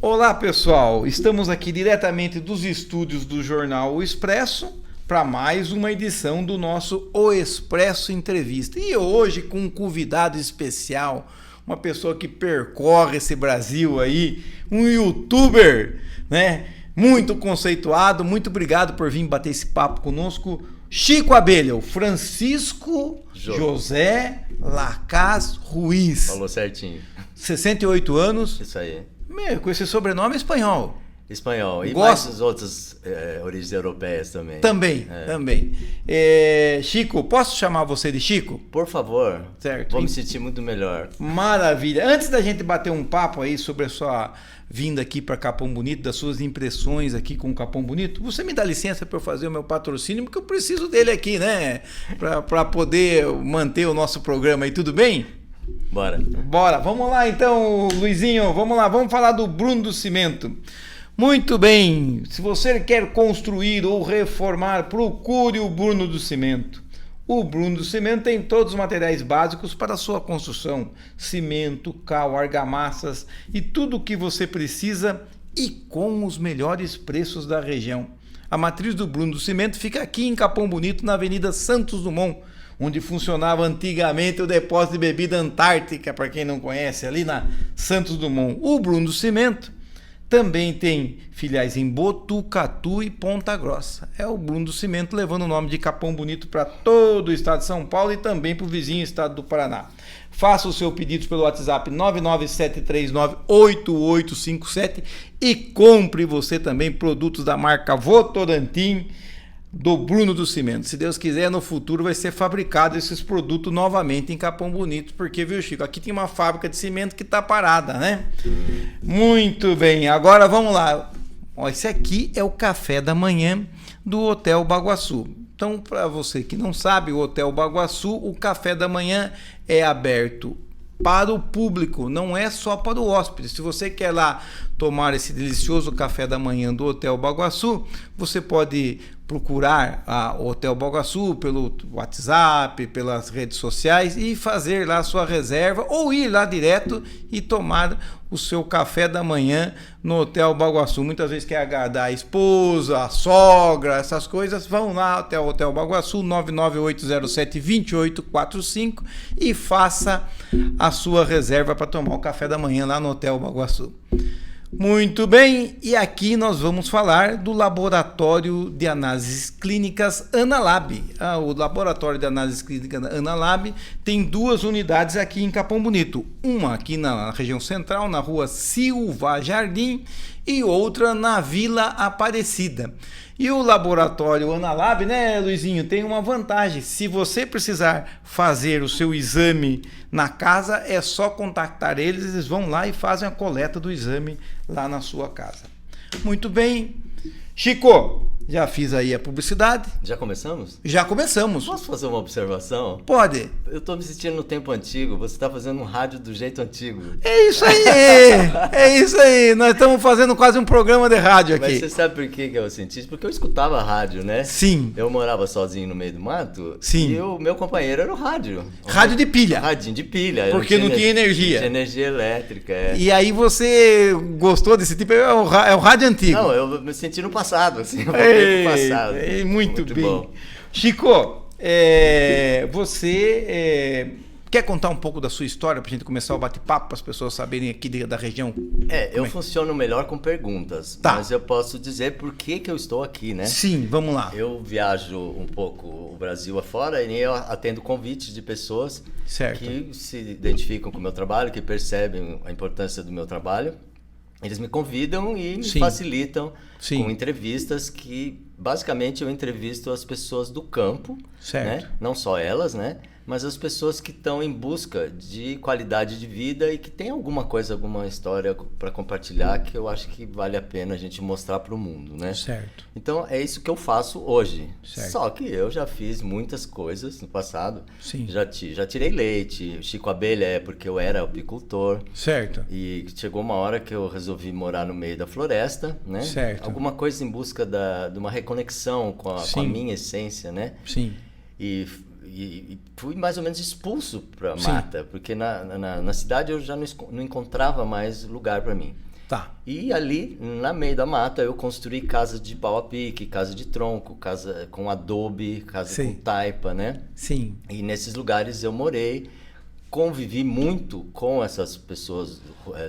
Olá pessoal, estamos aqui diretamente dos estúdios do Jornal O Expresso para mais uma edição do nosso O Expresso Entrevista. E hoje com um convidado especial, uma pessoa que percorre esse Brasil aí, um youtuber, né? Muito conceituado. Muito obrigado por vir bater esse papo conosco. Chico Abelha, o Francisco José Lacaz Ruiz. Falou certinho. 68 anos. Isso aí. Com esse sobrenome espanhol. Espanhol. E mais as outras origens europeias também. Também. Chico, posso chamar você de Chico? Por favor. Certo. Vou me sentir muito melhor. Maravilha. Antes da gente bater um papo aí sobre a sua vinda aqui para Capão Bonito, das suas impressões aqui com o Capão Bonito, você me dá licença para eu fazer o meu patrocínio, porque eu preciso dele aqui, né? Para poder manter o nosso programa aí, tudo bem? Bora. Vamos lá então, Luizinho, vamos falar do Bruno do Cimento. Muito bem, se você quer construir ou reformar, procure o Bruno do Cimento. O Bruno do Cimento tem todos os materiais básicos para a sua construção: cimento, cal, argamassas e tudo o que você precisa, e com os melhores preços da região. A matriz do Bruno do Cimento fica aqui em Capão Bonito, na Avenida Santos Dumont, onde funcionava antigamente o depósito de bebida Antártica, para quem não conhece, ali na Santos Dumont. O Bruno do Cimento também tem filiais em Botucatu e Ponta Grossa. É o Bruno do Cimento levando o nome de Capão Bonito para todo o estado de São Paulo e também para o vizinho estado do Paraná. Faça o seu pedido pelo WhatsApp 997398857 e compre você também produtos da marca Votorantim, do Bruno do Cimento. Se Deus quiser, no futuro vai ser fabricado esses produtos novamente em Capão Bonito, porque, viu, Chico, aqui tem uma fábrica de cimento que está parada, né? Muito bem, agora vamos lá. Esse aqui é o café da manhã do Hotel Baguaçu. Então, para você que não sabe, o Hotel Baguaçu, o café da manhã é aberto para o público, não é só para o hóspede. Se você quer lá tomar esse delicioso café da manhã do Hotel Baguaçu, você pode procurar o Hotel Baguaçu pelo WhatsApp, pelas redes sociais e fazer lá a sua reserva, ou ir lá direto e tomar o seu café da manhã no Hotel Baguaçu. Muitas vezes quer agradar a esposa, a sogra, essas coisas, vão lá até o Hotel Baguaçu, 99807-2845, e faça a sua reserva para tomar o café da manhã lá no Hotel Baguaçu. Muito bem, e aqui nós vamos falar do Laboratório de Análises Clínicas Analab. O Laboratório de Análises Clínicas Analab tem duas unidades aqui em Capão Bonito. Uma aqui na região central, na rua Silva Jardim, e outra na Vila Aparecida. E o Laboratório Analab, né, Luizinho, tem uma vantagem. Se você precisar fazer o seu exame na casa, é só contactar eles vão lá e fazem a coleta do exame lá na sua casa. Muito bem. Chico, já fiz aí a publicidade. Já começamos? Já começamos. Posso fazer uma observação? Pode. Eu tô me sentindo no tempo antigo, você tá fazendo um rádio do jeito antigo. É isso aí, nós estamos fazendo quase um programa de rádio aqui. Mas você sabe por que eu senti isso? Porque eu escutava rádio, né? Sim. Eu morava sozinho no meio do mato. Sim. E o meu companheiro era o rádio. Rádio de pilha. Radinho de pilha. Porque não tinha energia. Tinha energia elétrica, E aí você gostou desse tipo? É o rádio antigo. Não, eu me senti no passado, assim. Passado. Muito bem. Bom. Chico, você quer contar um pouco da sua história pra gente começar o bate-papo, para as pessoas saberem aqui da região? Eu funciono melhor com perguntas, tá. Mas eu posso dizer por que eu estou aqui, né? Sim, vamos lá. Eu viajo um pouco o Brasil afora e eu atendo convites de pessoas que se identificam com o meu trabalho, que percebem a importância do meu trabalho. Eles me convidam e me facilitam com entrevistas que, basicamente, eu entrevisto as pessoas do campo, né? Não só elas, né? Mas as pessoas que estão em busca de qualidade de vida e que tem alguma coisa, alguma história para compartilhar que eu acho que vale a pena a gente mostrar para o mundo, né? Certo. Então, é isso que eu faço hoje. Certo. Só que eu já fiz muitas coisas no passado. Sim. Já tirei leite. Chico Abelha é porque eu era apicultor. Certo. E chegou uma hora que eu resolvi morar no meio da floresta, né? Certo. Alguma coisa em busca de uma reconexão com a minha essência, né? Sim. E fui mais ou menos expulso para mata, porque na cidade eu já não encontrava mais lugar para mim. Tá. E ali, na meio da mata, eu construí casa de pau a pique, casa de tronco, casa com adobe, casa com taipa, né? Sim. E nesses lugares eu morei, convivi muito com essas pessoas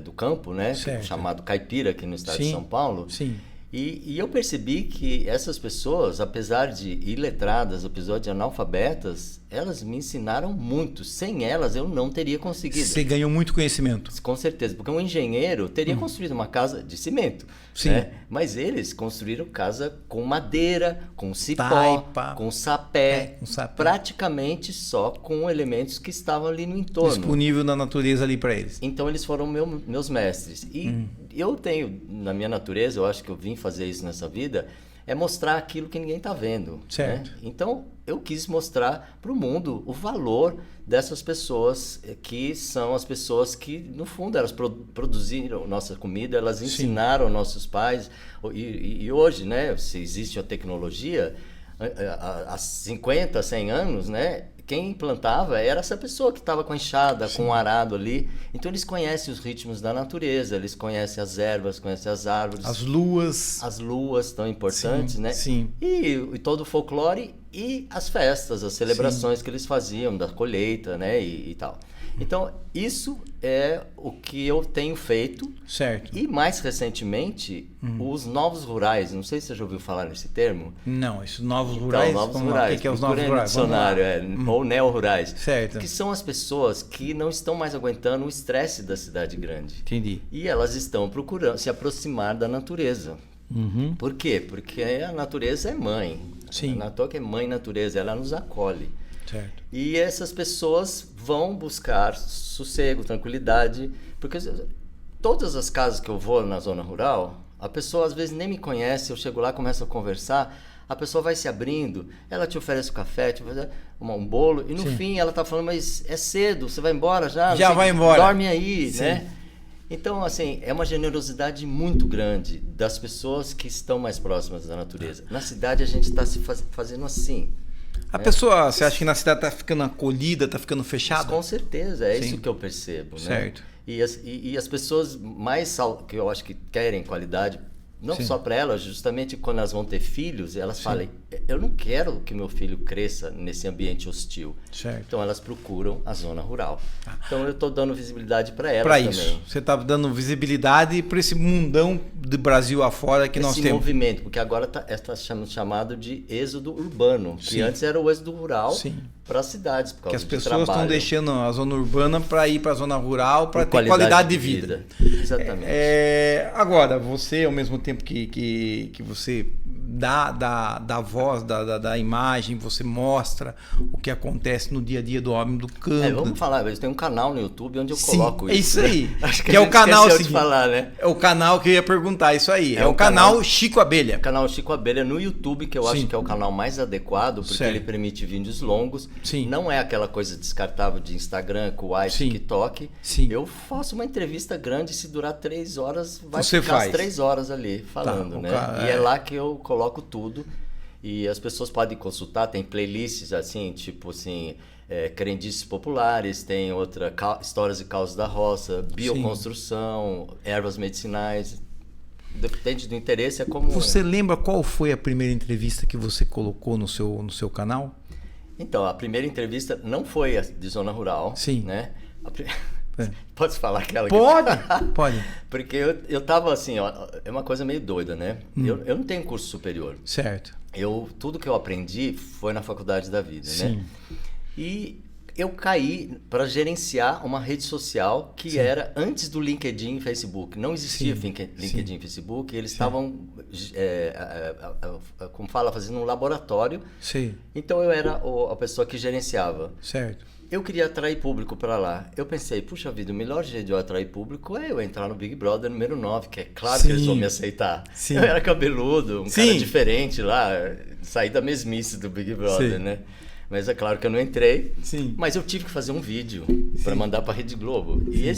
do campo, né? Chamado caipira aqui no estado de São Paulo. Sim. E eu percebi que essas pessoas, apesar de iletradas, apesar de analfabetas, elas me ensinaram muito. Sem elas, eu não teria conseguido. Você ganhou muito conhecimento. Com certeza, porque um engenheiro teria construído uma casa de cimento. Sim. Né? Mas eles construíram casa com madeira, com cipó, taipa, com sapé, praticamente só com elementos que estavam ali no entorno. Disponível na natureza ali para eles. Então eles foram meus mestres. E eu tenho, na minha natureza, eu acho que eu vim fazer isso nessa vida, é mostrar aquilo que ninguém está vendo. Certo. Né? Então, eu quis mostrar para o mundo o valor dessas pessoas, que são as pessoas que, no fundo, elas produziram nossa comida, elas ensinaram nossos pais. E hoje, né, se existe a tecnologia, há 50, 100 anos, né, quem plantava era essa pessoa que estava com a enxada, com o arado ali. Então eles conhecem os ritmos da natureza, eles conhecem as ervas, conhecem as árvores. As luas. As luas tão importantes, né? Sim. E todo o folclore e as festas, as celebrações que eles faziam da colheita, né? E tal. Então, isso é o que eu tenho feito. Certo. E mais recentemente, os novos rurais. Não sei se você já ouviu falar nesse termo. Não, esses novos rurais. Novos rurais. O que é os novos rurais? Dicionário, ou neo-rurais. Certo. Que são as pessoas que não estão mais aguentando o estresse da cidade grande. Entendi. E elas estão procurando se aproximar da natureza. Por quê? Porque a natureza é mãe. Sim. Na toa que é mãe natureza, ela nos acolhe. Certo. E essas pessoas vão buscar sossego, tranquilidade, porque todas as casas que eu vou na zona rural, a pessoa às vezes nem me conhece, eu chego lá, começo a conversar, a pessoa vai se abrindo, ela te oferece um café, te oferece um bolo, e no fim ela tá falando, mas é cedo, você vai embora já? Já vai embora. Dorme aí, né? Então, assim, é uma generosidade muito grande das pessoas que estão mais próximas da natureza. Na cidade a gente está se fazendo assim. A pessoa, você acha que na cidade está ficando acolhida, está ficando fechada? Com certeza, é isso que eu percebo. Certo. Né? E as pessoas mais que eu acho que querem qualidade, não só para elas, justamente quando elas vão ter filhos, elas falam, eu não quero que meu filho cresça nesse ambiente hostil. Certo. Então elas procuram a zona rural. Então eu estou dando visibilidade para elas também. Para isso, você está dando visibilidade para esse mundão do Brasil afora que nós temos. Esse movimento, porque agora está sendo chamado de êxodo urbano, que antes era o êxodo rural para as cidades, por causa que as pessoas estão deixando a zona urbana para ir para a zona rural para ter qualidade de vida. Exatamente. Agora, você, ao mesmo tempo que você dá voz, da imagem, você mostra o que acontece no dia a dia do homem do campo. Vamos falar, eu tenho um canal no YouTube onde eu coloco isso. É isso aí. Né? Acho que é o canal seguinte. Falar, né? É o canal que eu ia perguntar, isso aí. É o canal Chico Abelha. O canal Chico Abelha no YouTube, que eu acho que é o canal mais adequado, porque ele permite vídeos longos. Não é aquela coisa descartável de Instagram, Kuwait, TikTok. Eu faço uma entrevista grande, se durar 3 horas, vai ficar as 3 horas ali falando, né? E é lá que eu coloco tudo. E as pessoas podem consultar, tem playlists assim, tipo assim, crendices populares, tem outra, histórias e causas da roça, bioconstrução, ervas medicinais. Depende do interesse, é como... Você lembra qual foi a primeira entrevista que você colocou no seu canal? Então, a primeira entrevista não foi a de Zona Rural, né? Pode falar aquela? Pode. Porque eu tava assim, ó, é uma coisa meio doida, né? Eu não tenho curso superior. Certo. Tudo que eu aprendi foi na faculdade da vida, né? E eu caí para gerenciar uma rede social que era antes do LinkedIn e Facebook. Não existia LinkedIn e Facebook. Eles estavam, como fala, fazendo um laboratório. Então eu era a pessoa que gerenciava. Certo. Eu queria atrair público para lá. Eu pensei, puxa vida, o melhor jeito de eu atrair público é eu entrar no Big Brother número 9, que é claro que eles vão me aceitar. Eu era cabeludo, um cara diferente lá, saí da mesmice do Big Brother, né? Mas é claro que eu não entrei. Mas eu tive que fazer um vídeo para mandar para a Rede Globo. E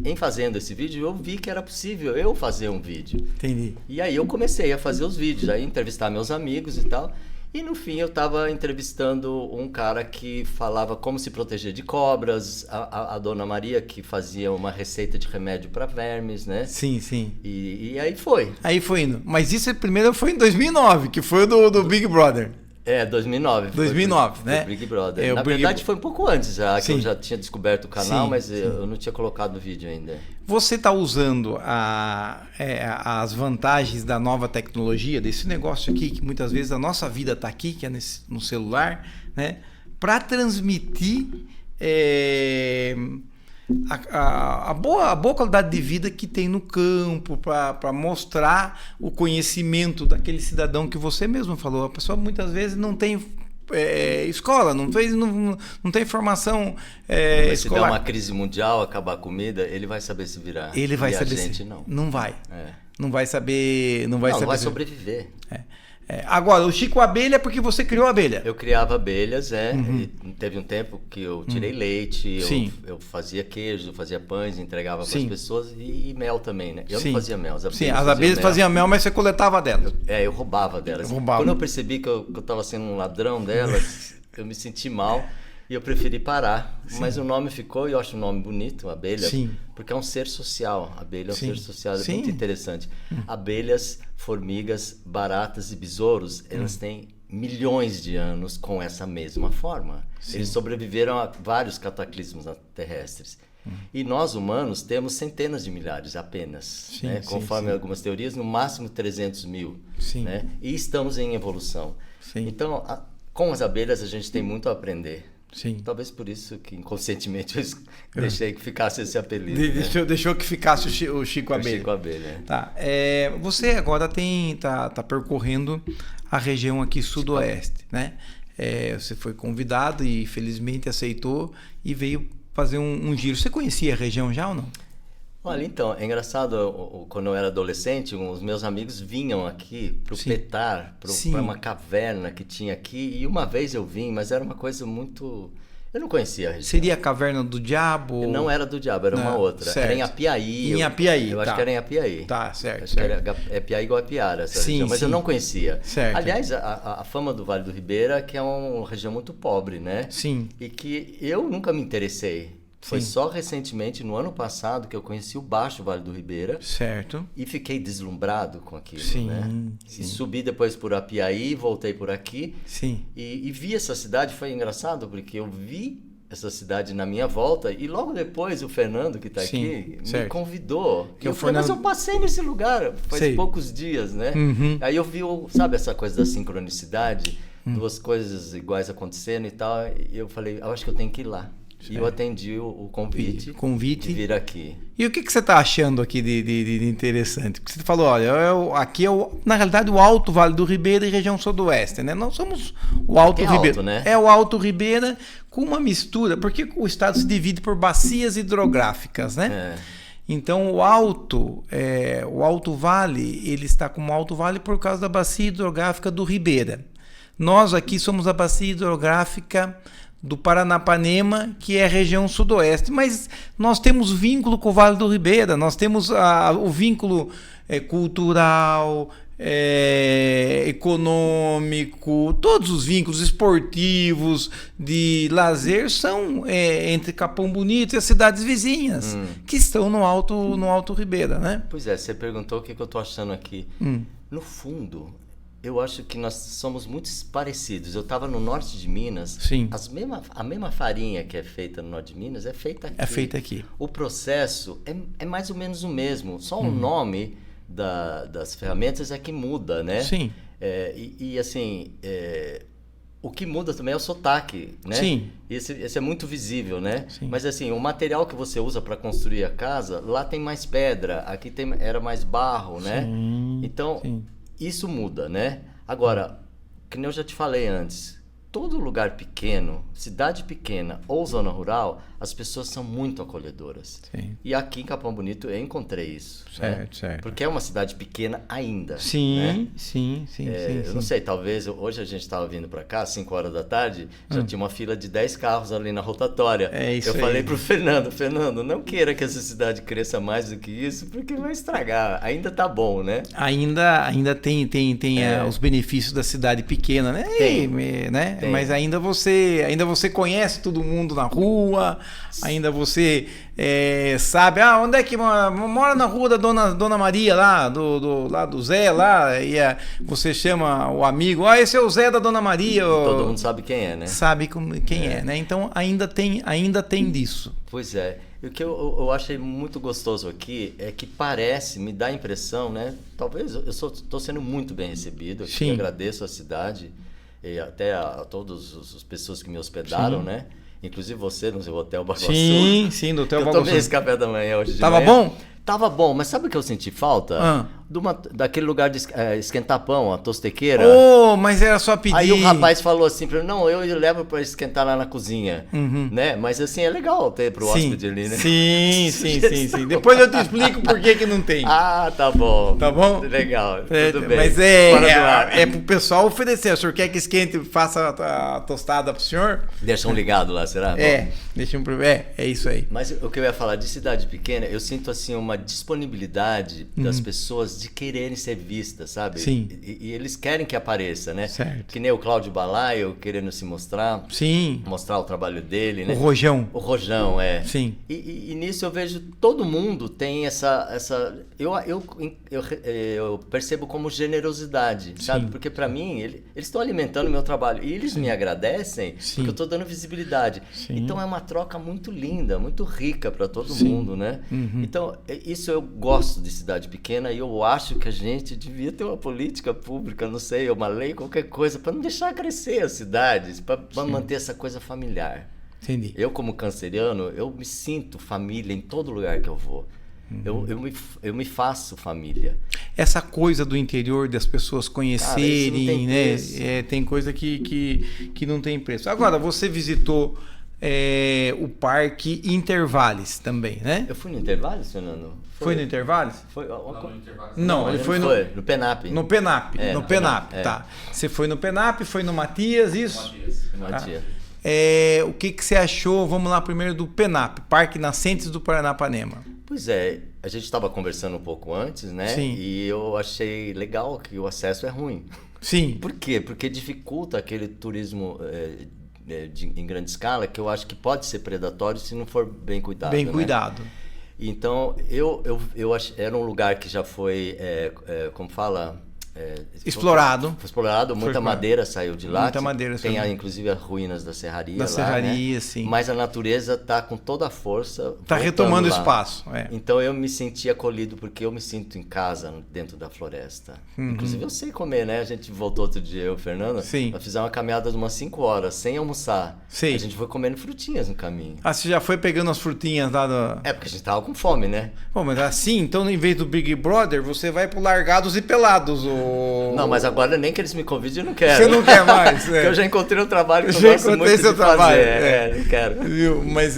em fazendo esse vídeo, eu vi que era possível eu fazer um vídeo. Entendi. E aí eu comecei a fazer os vídeos, aí entrevistar meus amigos e tal. E no fim eu estava entrevistando um cara que falava como se proteger de cobras, a dona Maria que fazia uma receita de remédio para vermes, né? Sim, sim. E aí foi. Aí foi indo. Mas isso primeiro foi em 2009, que foi o do Big Brother. 2009. 2009, né? Big Brother. Na verdade foi um pouco antes já, que eu já tinha descoberto o canal, mas eu não tinha colocado o vídeo ainda. Você está usando as vantagens da nova tecnologia, desse negócio aqui, que muitas vezes a nossa vida está aqui, que é no celular, né? Para transmitir a boa qualidade de vida que tem no campo, para mostrar o conhecimento daquele cidadão que você mesmo falou. A pessoa muitas vezes não tem escola, não tem formação Mas escolar. Se der uma crise mundial, acabar a comida, ele vai saber se virar. Ele vai saber. A gente não. Não vai. Não vai saber. Não vai sobreviver. Agora, o Chico Abelha é porque você criou a abelha. Eu criava abelhas, e teve um tempo que eu tirei leite, eu fazia queijo, eu fazia pães, entregava para as pessoas e mel também, né? Eu não fazia mel, as abelhas faziam mel, mas você coletava delas. Eu roubava delas. Quando eu percebi que eu estava sendo um ladrão delas, eu me senti mal. E eu preferi parar, mas o nome ficou, e eu acho um nome bonito, abelha, porque é um ser social. A abelha é um ser social, é muito interessante. Abelhas, formigas, baratas e besouros, elas têm milhões de anos com essa mesma forma. Eles sobreviveram a vários cataclismos terrestres. E nós, humanos, temos centenas de milhares apenas. Conforme algumas teorias, no máximo 300 mil. Né? E estamos em evolução. Então, com as abelhas, a gente tem muito a aprender. Talvez por isso que inconscientemente eu deixei que ficasse esse apelido. Deixou que ficasse o Chico Abelha. Chico Abelha. Tá. Você agora tá percorrendo a região aqui sudoeste, né? Você foi convidado e felizmente aceitou e veio fazer um giro. Você conhecia a região já ou não? Olha, então, é engraçado, quando eu era adolescente, os meus amigos vinham aqui pro Petar, para uma caverna que tinha aqui, e uma vez eu vim, mas era uma coisa muito... Eu não conhecia a região. Seria a Caverna do Diabo? Não era do Diabo, era uma outra. Certo. Era em Apiaí. Em Apiaí, Eu acho que era em Apiaí. Tá, certo. Acho que era Apiaí igual Apiara, essa região, mas eu não conhecia. Certo. Aliás, a fama do Vale do Ribeira, que é uma região muito pobre, né? Sim. E que eu nunca me interessei. Foi só recentemente, no ano passado, que eu conheci o Baixo Vale do Ribeira. Certo. E fiquei deslumbrado com aquilo, né? Sim. E subi depois por Apiaí, voltei por aqui. Sim. E vi essa cidade, foi engraçado, porque eu vi essa cidade na minha volta e logo depois o Fernando, que está aqui, me convidou. E eu falei, mas eu passei nesse lugar faz poucos dias, né? Aí eu vi, sabe, essa coisa da sincronicidade, duas coisas iguais acontecendo e tal, e eu falei, eu acho que eu tenho que ir lá. E eu atendi o convite de vir aqui. E o que você está achando aqui de interessante? Porque você falou, olha, aqui na realidade o Alto Vale do Ribeira e região sudoeste, né? Nós somos o Alto Ribeira. Né? É o Alto Ribeira com uma mistura, porque o estado se divide por bacias hidrográficas, né? Então o Alto Vale, ele está como Alto Vale por causa da bacia hidrográfica do Ribeira. Nós aqui somos a bacia hidrográfica do Paranapanema, que é a região sudoeste, mas nós temos vínculo com o Vale do Ribeira, nós temos o vínculo cultural, econômico, todos os vínculos esportivos, de lazer são entre Capão Bonito e as cidades vizinhas, que estão no Alto Ribeira, né? Pois é, você perguntou o que eu estou achando aqui. No fundo, eu acho que nós somos muito parecidos. Eu estava no norte de Minas. Sim. A mesma farinha que é feita no norte de Minas é feita aqui. É feita aqui. O processo é mais ou menos o mesmo. Só o nome das ferramentas é que muda, né? Sim. O que muda também é o sotaque, né? Sim. Esse é muito visível, né? Sim. Mas assim, o material que você usa para construir a casa, lá tem mais pedra, aqui era mais barro, né? Sim. Então... Sim. Isso muda, né? Agora, que nem eu já te falei antes, todo lugar pequeno, cidade pequena ou zona rural, as pessoas são muito acolhedoras. Sim. E aqui em Capão Bonito eu encontrei isso. Certo, certo. Porque é uma cidade pequena ainda. Sim, né? sim. Eu não sei, talvez hoje a gente estava vindo para cá, 5 horas da tarde, já tinha uma fila de 10 carros ali na rotatória. Isso eu falei pro Fernando, não queira que essa cidade cresça mais do que isso, porque vai estragar. Ainda tá bom, né? Ainda tem os benefícios da cidade pequena, né? Tem. Mas ainda você conhece todo mundo na rua, ainda você sabe, onde é que mora na rua da Dona Maria lá, do Zé lá, e você chama o amigo, esse é o Zé da Dona Maria. Todo mundo sabe quem é, né? Sabe quem é, né? Então ainda tem disso. Pois é. E o que eu achei muito gostoso aqui é que me dá a impressão, né? Talvez eu estou sendo muito bem recebido aqui. Sim. Agradeço a cidade e até a todas as pessoas que me hospedaram, né? Inclusive você no seu hotel Baguaçu. Sim, do hotel Baguaçu. Eu tomei esse café da manhã hoje de Tava manhã. bom? Tava bom, mas sabe o que eu senti falta? Daquele lugar de esquentar pão, a tostequeira. Mas era só pedir. Aí o rapaz falou assim pra mim, não, eu levo pra esquentar lá na cozinha, né? Mas assim, é legal ter pro hóspede ali, né? Sim. Depois eu te explico por que não tem. Tá bom. Tá bom? Legal, tudo bem. Mas pro pessoal oferecer. O senhor quer que esquente, faça a tostada pro senhor? Deixa um ligado lá, será? Deixa é isso aí. Mas o que eu ia falar de cidade pequena, eu sinto assim uma disponibilidade das pessoas de quererem ser vistas, sabe? Sim. E eles querem que apareça, né? Certo. Que nem o Cláudio Balaio querendo se mostrar. Sim. Mostrar o trabalho dele, né? O Rojão. O Rojão, Sim. E nisso eu vejo todo mundo tem essa eu percebo como generosidade, sabe? Porque para mim eles estão alimentando o meu trabalho e eles me agradecem porque eu estou dando visibilidade. Então é uma troca muito linda, muito rica para todo mundo, né? Então isso eu gosto de cidade pequena e eu acho que a gente devia ter uma política pública, não sei, uma lei, qualquer coisa para não deixar crescer as cidades, para manter essa coisa familiar. Entendi. Eu, como canceriano, eu me sinto família em todo lugar que eu vou. Eu me faço família. Essa coisa do interior das pessoas conhecerem, né? Tem coisa que não tem preço. Agora, você visitou o Parque Intervales também, né? Eu fui no Intervales, Fernando? Foi no Intervales? Foi. Não, ele foi no Penap. No Penap, tá. Você foi no Penap, foi no Matias, isso? Matias. O que você achou, vamos lá primeiro, do Penap, Parque Nascentes do Paranapanema? Pois é, a gente estava conversando um pouco antes, né? Sim. E eu achei legal que o acesso é ruim. Sim. Por quê? Porque dificulta aquele turismo em grande escala, que eu acho que pode ser predatório se não for bem cuidado. Bem cuidado. Então, eu acho, era um lugar que já foi, como fala... explorado. Muita madeira saiu de lá. Muita madeira tem inclusive as ruínas da serraria. Da serraria, né? sim. Mas a natureza está com toda a força. Está retomando o espaço. Então eu me senti acolhido porque eu me sinto em casa dentro da floresta. Inclusive eu sei comer, né? A gente voltou outro dia, eu e o Fernando. Sim. Nós fizemos uma caminhada de umas 5 horas, sem almoçar. Sim. A gente foi comendo frutinhas no caminho. Você já foi pegando as frutinhas lá do... porque a gente tava com fome, né? Pô, mas assim, então em vez do Big Brother, você vai pro Largados e Pelados. Não, mas agora nem que eles me convidem, eu não quero. Você não quer mais, Porque eu já encontrei um trabalho que eu já gosto muito de fazer. Não quero. Viu? Mas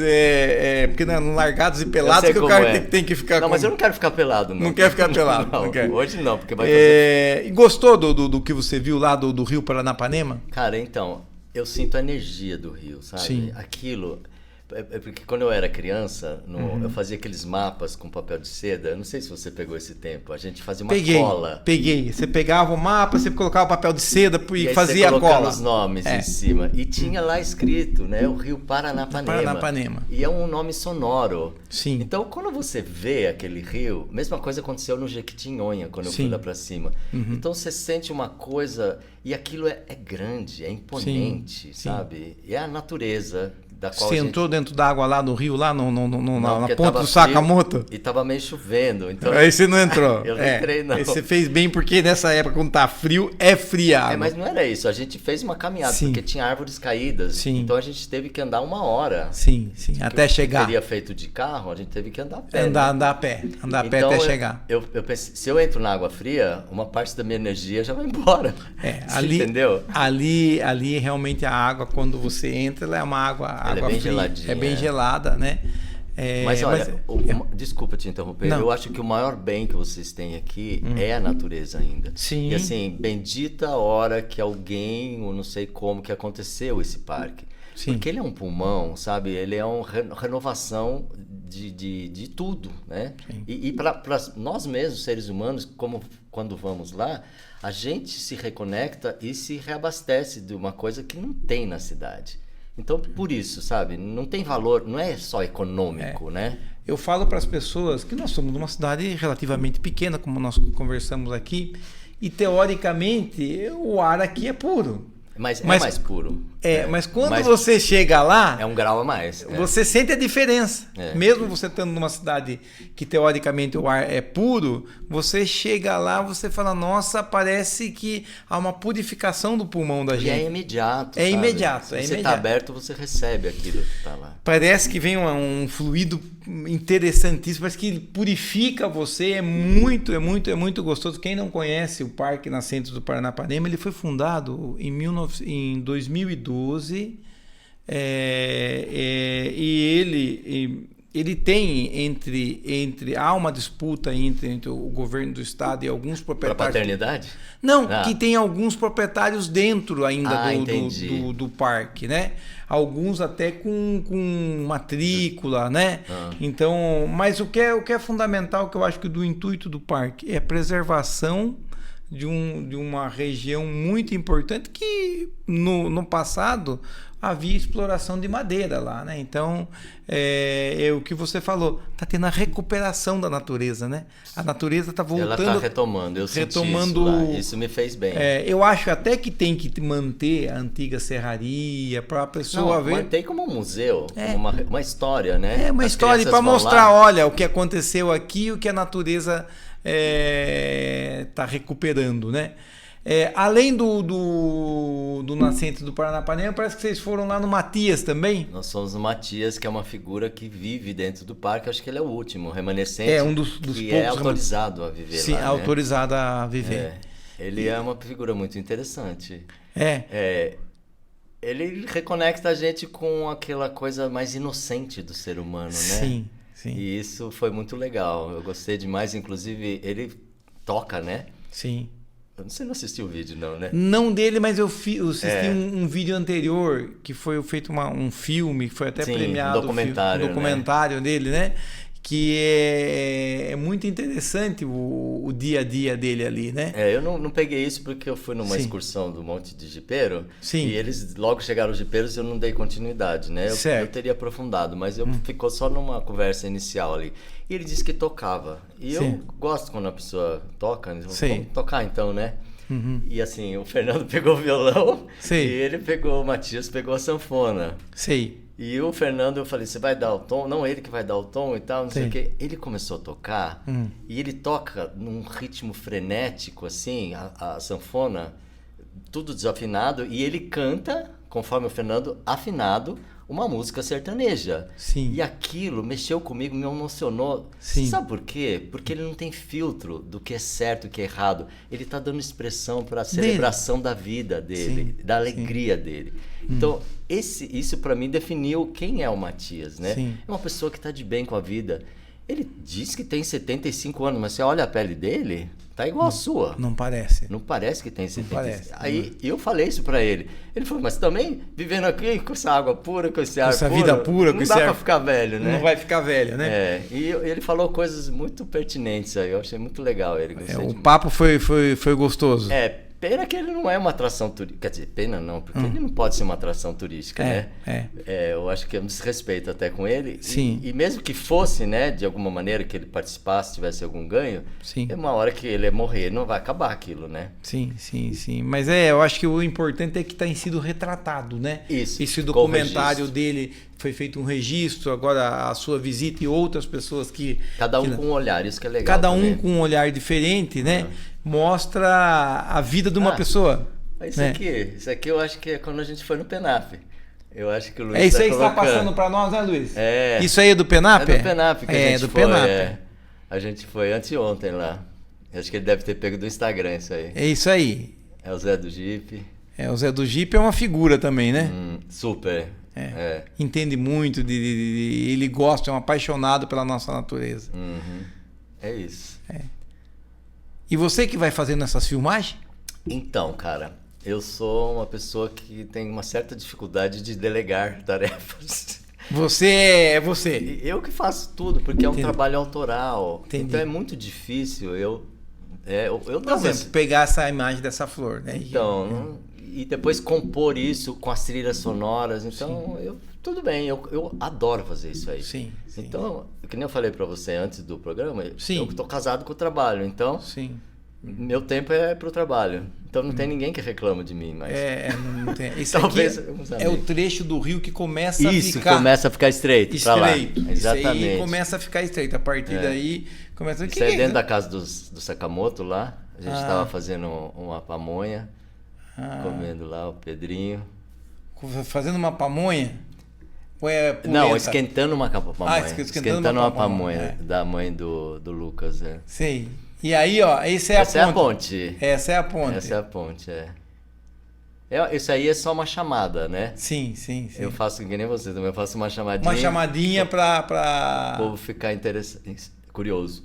porque no Largados e Pelados que o cara tem que ficar mas eu não quero ficar pelado, não. Não quer ficar pelado. Não quer. Hoje não, porque vai fazer... E gostou do que você viu lá do Rio Paranapanema? Cara, então, eu sinto a energia do rio, sabe? Sim. Aquilo... Porque quando eu era criança, eu fazia aqueles mapas com papel de seda. Eu não sei se você pegou esse tempo. A gente fazia uma cola. Peguei. Você pegava o mapa, você colocava o papel de seda e fazia a cola. Os nomes em cima. E tinha lá escrito, né? O Rio Paranapanema. E é um nome sonoro. Sim. Então, quando você vê aquele rio... Mesma coisa aconteceu no Jequitinhonha, quando eu fui lá pra cima. Então, você sente uma coisa... E aquilo é grande, é imponente, sabe? E é a natureza da qual Você entrou dentro da água lá no rio, lá na ponta do frio Sakamoto? E tava meio chovendo. Então... Aí você não entrou. Eu não entrei, não. Aí você fez bem, porque nessa época, quando tá frio, é friado. Mas não era isso. A gente fez uma caminhada, porque tinha árvores caídas. Sim. Então a gente teve que andar 1 hora. Sim, até chegar. Teria feito de carro, a gente teve que andar a pé. Andar a pé até chegar. Eu pensei, se eu entro na água fria, uma parte da minha energia já vai embora. Entendeu? Ali realmente a água, quando você entra, ela é uma água é bem fria. Geladinha. É bem gelada, né? Mas olha, desculpa te interromper, eu acho que o maior bem que vocês têm aqui é a natureza ainda. Sim. E assim, bendita a hora que alguém, ou não sei como, que aconteceu esse parque. Sim. Porque ele é um pulmão, sabe? Ele é uma renovação de tudo, né? E para nós mesmos, seres humanos, como quando vamos lá, a gente se reconecta e se reabastece de uma coisa que não tem na cidade. Então, por isso, sabe? Não tem valor, não é só econômico, né? Eu falo para as pessoas que nós somos uma cidade relativamente pequena, como nós conversamos aqui, e teoricamente o ar aqui é puro. Mas é mais puro. Mas quando você chega lá... É um grau a mais. Você sente a diferença. Mesmo você estando numa cidade que teoricamente o ar é puro, você chega lá, você fala, nossa, parece que há uma purificação do pulmão da gente. E é imediato. É imediato. Se você está aberto, você recebe aquilo que está lá. Parece que vem um fluido interessantíssimo, parece que ele purifica você, é muito gostoso. Quem não conhece o Parque Nascentes do Paranapanema, ele foi fundado em 2012 e ele tem há uma disputa entre o governo do estado e alguns proprietários. Para paternidade? Não, que tem alguns proprietários dentro ainda do parque, né? Alguns até com matrícula, né? Então, mas o que é fundamental, que eu acho que do intuito do parque, é a preservação de uma região muito importante que no passado havia exploração de madeira lá, né? Então, o que você falou, está tendo a recuperação da natureza, né? A natureza está voltando. Ela está retomando, eu senti isso lá. Isso me fez bem. Eu acho até que tem que manter a antiga serraria para a pessoa ver. Mantém como um museu, como uma história, né? É uma história para mostrar, olha, o que aconteceu aqui, o que a natureza está recuperando, né? Além do Nascente do Paranapanema, parece que vocês foram lá no Matias também. Nós fomos no Matias, que é uma figura que vive dentro do parque. Acho que ele é o último remanescente. Um dos que poucos é autorizado a viver lá. Sim, autorizado a viver. Ele é uma figura muito interessante. Ele reconecta a gente com aquela coisa mais inocente do ser humano, né? Sim. E isso foi muito legal. Eu gostei demais. Inclusive, ele toca, né? Sim. Você não assistiu o vídeo, não, né? Não dele, mas eu assisti um vídeo anterior, que foi feito um filme, que foi até premiado. Um documentário dele, né? Que é muito interessante o dia a dia dele ali, né? Eu não peguei isso porque eu fui numa excursão do Monte de Jipeiro. Sim. E eles logo chegaram os jipeiros e eu não dei continuidade, né? Eu teria aprofundado, mas ficou só numa conversa inicial ali. E ele disse que tocava. E eu gosto quando a pessoa toca. Vamos tocar então, né? E assim, o Fernando pegou o violão e o Matias pegou a sanfona. E o Fernando, eu falei, você vai dar o tom? Não, ele que vai dar o tom e tal, não sei o quê. Ele começou a tocar e ele toca num ritmo frenético, assim, a sanfona, tudo desafinado, e ele canta, conforme o Fernando, afinado, uma música sertaneja. E aquilo mexeu comigo, me emocionou. Sabe por quê? Porque ele não tem filtro do que é certo e o que é errado. Ele está dando expressão para a celebração da vida dele, da alegria dele. Então, isso para mim definiu quem é o Matias, né? É uma pessoa que está de bem com a vida. Ele diz que tem 75 anos, mas você olha a pele dele, tá igual a sua. Não parece. Não parece que tem 75. Aí eu falei isso pra ele. Ele falou, mas também vivendo aqui com essa água pura, com esse ar puro, vida pura, não dá pra ficar velho, né? Não vai ficar velho, né? E ele falou coisas muito pertinentes aí. Eu achei muito legal ele. O papo foi gostoso. Pena que ele não é uma atração turística. Quer dizer, pena não, porque ele não pode ser uma atração turística, né? Eu acho que é um desrespeito até com ele. Sim. E mesmo que fosse, né, de alguma maneira que ele participasse, tivesse algum ganho, sim. É uma hora que ele morrer, não vai acabar aquilo, né? Sim. Mas eu acho que o importante é que tem sido retratado, né? Isso. Esse documentário dele foi feito um registro, agora a sua visita e outras pessoas que... Cada um com um olhar, isso que é legal. Cada também. Um com um olhar diferente, né? Mostra a vida de uma pessoa. Isso aqui eu acho que é quando a gente foi no PENAP. Eu acho que o Luiz é isso aí que você está passando para nós, né, Luiz? É. Isso aí é do PENAP? É do PENAP que a gente do foi. PENAP. A gente foi anteontem lá. Acho que ele deve ter pego do Instagram isso aí. É isso aí. É o Zé do Jeep. O Zé do Jeep é uma figura também, né? Super. Entende muito, ele gosta, é um apaixonado pela nossa natureza. É isso. E você que vai fazendo essas filmagens? Então, cara, eu sou uma pessoa que tem uma certa dificuldade de delegar tarefas. Você é você. Eu que faço tudo, porque é um trabalho autoral. Entendi. Então é muito difícil eu por exemplo, pegar essa imagem dessa flor, né? Então, e depois compor isso com as trilhas sonoras. Então, tudo bem, eu adoro fazer isso aí. Sim. Então, que nem eu falei pra você antes do programa, sim. Eu tô casado com o trabalho, então meu tempo é pro trabalho. Então não tem ninguém que reclama de mim, mas... não tem. Isso talvez aqui é o trecho do rio que começa a ficar... Isso, começa a ficar estreito. Estreito. Exatamente. Isso aí começa a ficar estreito. A partir daí começa... Isso é dentro da casa do Sakamoto lá. A gente estava fazendo uma pamonha, comendo lá o Pedrinho. Fazendo uma pamonha? Ou não, esquentando uma pamonha. Esquentando uma pamonha da mãe do Lucas. Sei. E aí, ó, essa é a ponte. Essa é a ponte. Essa é a ponte, Isso aí é só uma chamada, né? Sim. Eu faço que nem você também, eu faço uma chamadinha. Uma chamadinha pra... O povo ficar curioso.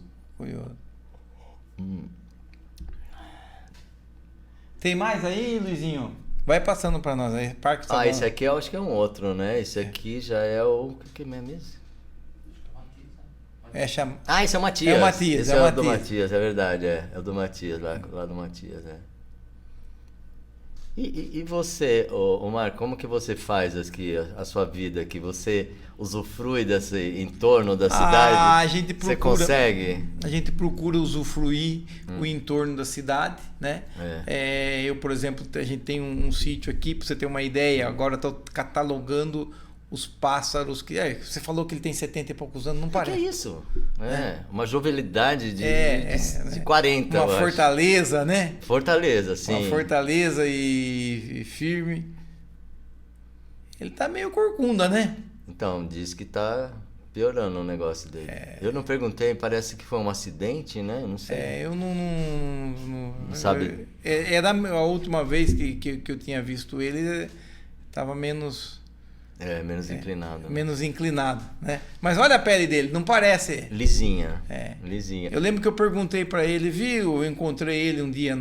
Tem mais aí, Luizinho? Vai passando pra nós aí. Parque Sabão. Esse aqui eu acho que é um outro, né? Esse aqui já é o... O que é mesmo? Esse é o Matias. É o Matias. Esse é o do Matias, é verdade. É o do Matias, lá do Matias, E você, Omar, como que você faz aqui a sua vida? Que você usufrui desse entorno da cidade? A gente procura, você consegue? A gente procura usufruir o entorno da cidade, né? Eu, por exemplo, a gente tem um sítio aqui, para você ter uma ideia, agora estou catalogando os pássaros que... você falou que ele tem 70 e poucos anos, não parece. Que é isso? Uma jovialidade de 40, uma fortaleza, acho. Né? Fortaleza, sim. Uma fortaleza e firme. Ele tá meio corcunda, né? Então, diz que tá piorando o negócio dele. Eu não perguntei, parece que foi um acidente, né? Eu não sei. Eu não sabe? A última vez que eu tinha visto ele, tava menos... menos inclinado. Menos inclinado, né? Mas olha a pele dele, não parece... Lisinha. Lisinha. Eu lembro que eu perguntei para ele, eu encontrei ele um dia,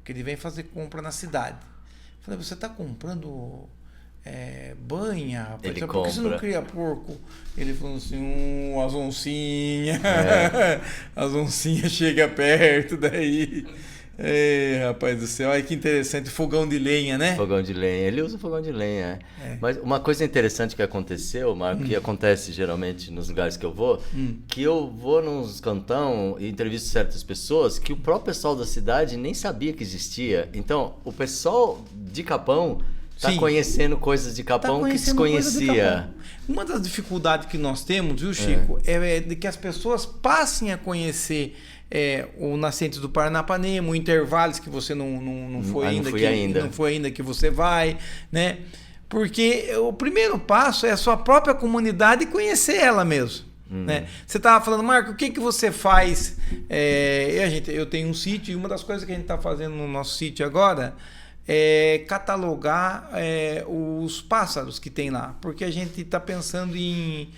que ele vem fazer compra na cidade. Falei, você tá comprando banha, rapaz? Ele Por compra. que você não cria porco? Ele falou assim, as oncinhas. As oncinhas chegam perto daí... rapaz do céu, olha que interessante, fogão de lenha, né? Fogão de lenha, ele usa fogão de lenha. Mas uma coisa interessante que aconteceu, Marco, que acontece geralmente nos lugares que eu vou, que eu vou nos cantão e entrevisto certas pessoas que o próprio pessoal da cidade nem sabia que existia. Então, o pessoal de Capão está conhecendo coisas de Capão que desconhecia. Uma das dificuldades que nós temos, viu, Chico, é de que as pessoas passem a conhecer o Nascentes do Paranapanema, o Intervalos que você não foi ainda, não foi ainda que você vai, né? Porque o primeiro passo é a sua própria comunidade e conhecer ela mesmo. Né? Você estava falando, Marco, o que você faz? Eu tenho um sítio e uma das coisas que a gente está fazendo no nosso sítio agora é catalogar os pássaros que tem lá, porque a gente está pensando em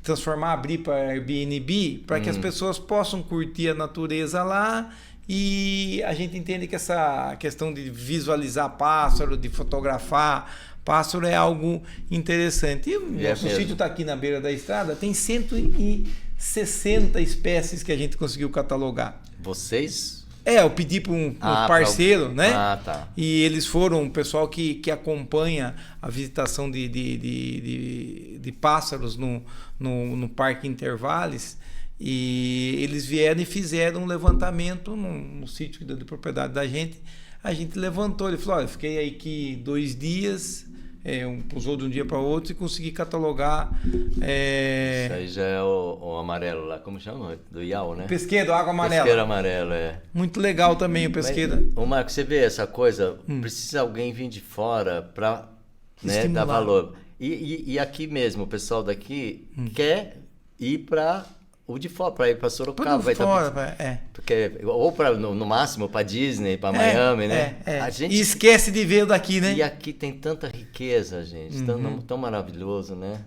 transformar, abrir para Airbnb, para que as pessoas possam curtir a natureza lá, e a gente entende que essa questão de visualizar pássaro, de fotografar pássaro é algo interessante. E o nosso sítio está aqui na beira da estrada, tem 160 espécies que a gente conseguiu catalogar. Vocês Eu pedi para um parceiro, né? Ah, tá. E eles foram um pessoal que acompanha a visitação de pássaros no Parque Intervales. E eles vieram e fizeram um levantamento no sítio de propriedade da gente. A gente levantou, ele falou, olha, fiquei aí aqui 2 dias... usou de um dia para outro e consegui catalogar. Isso aí já é o amarelo lá, como chama? Do IAU, né? Pesqueiro, água amarela. Pesqueiro amarelo, é. Muito legal também o pesqueiro. Ô Marco, você vê essa coisa, precisa alguém vir de fora para, né, dar valor. E aqui mesmo, o pessoal daqui quer ir para o de fora, para ir para Sorocaba. Porque, ou no máximo para Disney, para Miami, né? A gente... E esquece de ver o daqui, né? E aqui tem tanta riqueza, gente, tão maravilhoso, né?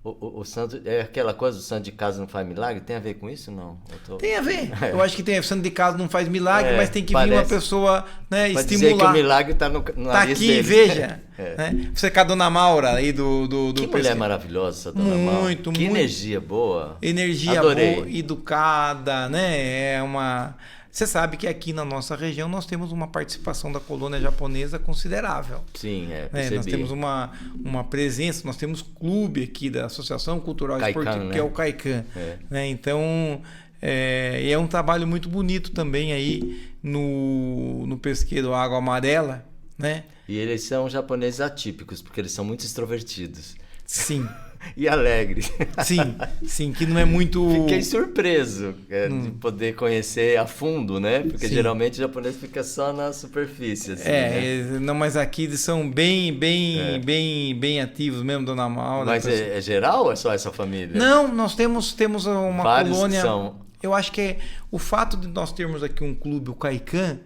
O santo, é aquela coisa, o santo de casa não faz milagre, tem a ver com isso não? Tem a ver, eu acho que tem, o santo de casa não faz milagre, mas tem que vir uma pessoa, né, estimular. Dizer que o milagre está no nariz aqui, deles. Veja, né? Você com a Dona Maura aí que mulher maravilhosa essa Dona Maura. Que energia boa. Energia Adorei. Boa, educada, né, Você sabe que aqui na nossa região nós temos uma participação da colônia japonesa considerável. Sim, percebi. Nós temos uma presença, nós temos clube aqui da Associação Cultural Esportiva, que é o CAICAN. Né? Então, é um trabalho muito bonito também aí no pesqueiro Água Amarela. Né? E eles são japoneses atípicos, porque eles são muito extrovertidos. Sim. E alegre. Sim, que não é muito... Fiquei surpreso de poder conhecer a fundo, né? Porque geralmente o japonês fica só na superfície. Assim, né? Não, mas aqui eles são bem ativos mesmo, Dona Maura. Mas é geral ou é só essa família? Não, nós temos uma vários colônia... Que são... Eu acho que o fato de nós termos aqui um clube, o CAICAN,